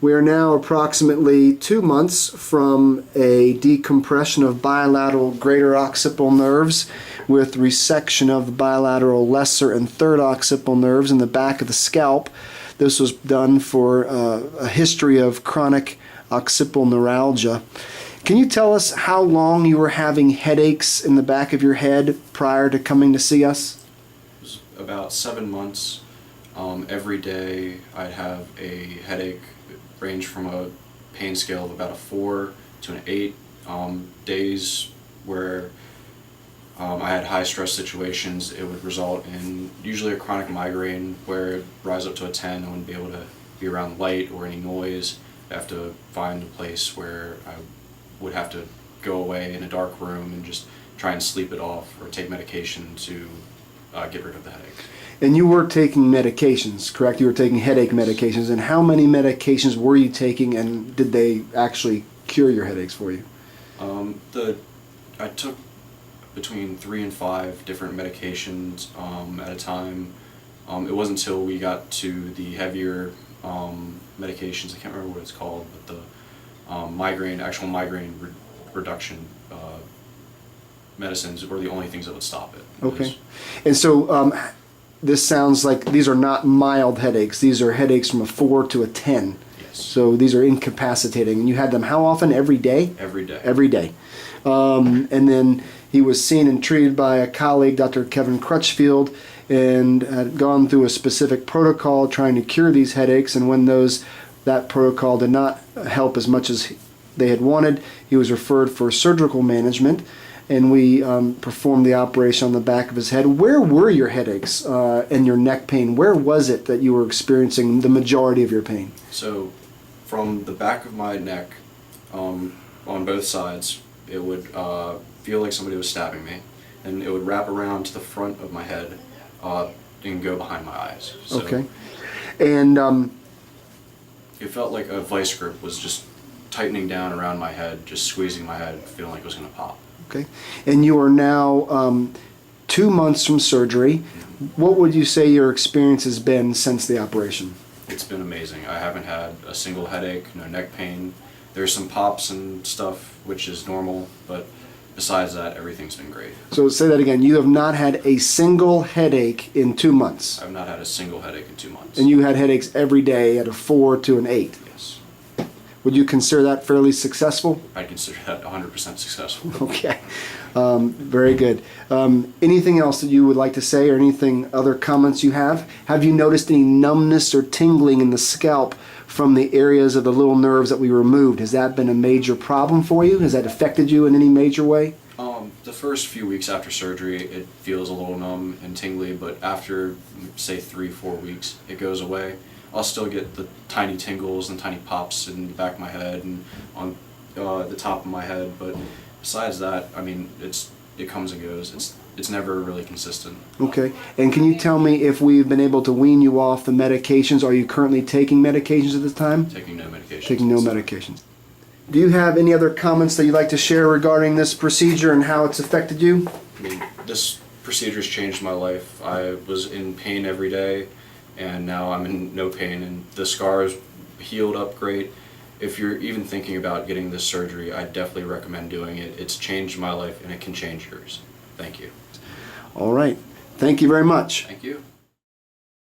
We are now approximately 2 months from a decompression of bilateral greater occipital nerves with resection of the bilateral lesser and third occipital nerves in the back of the scalp. This was done for a history of chronic occipital neuralgia. Can you tell us how long you were having headaches in the back of your head prior to coming to see us? It was about 7 months. Every day I'd have a headache. It ranged from a pain scale of about a 4 to an 8. Days where I had high stress situations, it would result in usually a chronic migraine where it would rise up to a 10. I wouldn't be able to be around light or any noise. I have to find a place where I would have to go away in a dark room and just try and sleep it off or take medication to get rid of the headache. And you were taking medications, correct? You were taking headache medications. And how many medications were you taking, and did they actually cure your headaches for you? I took between 3 and 5 different medications at a time. It wasn't until we got to the heavier medications, I can't remember what it's called, but the actual migraine reduction medicines were the only things that would stop it. Okay. And so this sounds like these are not mild headaches. These are headaches from a 4 to a 10. Yes. So these are incapacitating. And you had them how often? Every day? Every day. Every day. And then he was seen and treated by a colleague, Dr. Kevin Crutchfield, and had gone through a specific protocol trying to cure these headaches. And when that protocol did not help as much as they had wanted, he was referred for surgical management, and we performed the operation on the back of his head. Where were your headaches and your neck pain? Where was it that you were experiencing the majority of your pain? So from the back of my neck, on both sides, it would feel like somebody was stabbing me, and it would wrap around to the front of my head and go behind my eyes. So okay. And it felt like a vice grip was just tightening down around my head, just squeezing my head, feeling like it was going to pop. okay. And you are now 2 months from surgery. What would you say your experience has been since the operation? It's been amazing. I haven't had a single headache, no neck pain. There's some pops and stuff, which is normal, but besides that, everything's been great. So say that again. You have not had a single headache in 2 months. I've not had a single headache in 2 months. And you had headaches every day at a 4 to an 8. Yes. Would you consider that fairly successful? I'd consider that 100% successful. Okay. Very good. Anything else that you would like to say, or anything, other comments you have? Have you noticed any numbness or tingling in the scalp from the areas of the little nerves that we removed? Has that been a major problem for you? Has that affected you in any major way? The first few weeks after surgery, it feels a little numb and tingly, but after, say, 3-4 weeks, it goes away. I'll still get the tiny tingles and tiny pops in the back of my head and on the top of my head, but besides that, I mean, it comes and goes. It's never really consistent. Okay. And can you tell me if we've been able to wean you off the medications? Are you currently taking medications at this time? Taking no medications. Taking no medications. Do you have any other comments that you'd like to share regarding this procedure and how it's affected you? I mean, this procedure's changed my life. I was in pain every day, and now I'm in no pain, and the scars healed up great. If you're even thinking about getting this surgery, I definitely recommend doing it. It's changed my life, and it can change yours. Thank you. All right. Thank you very much. Thank you.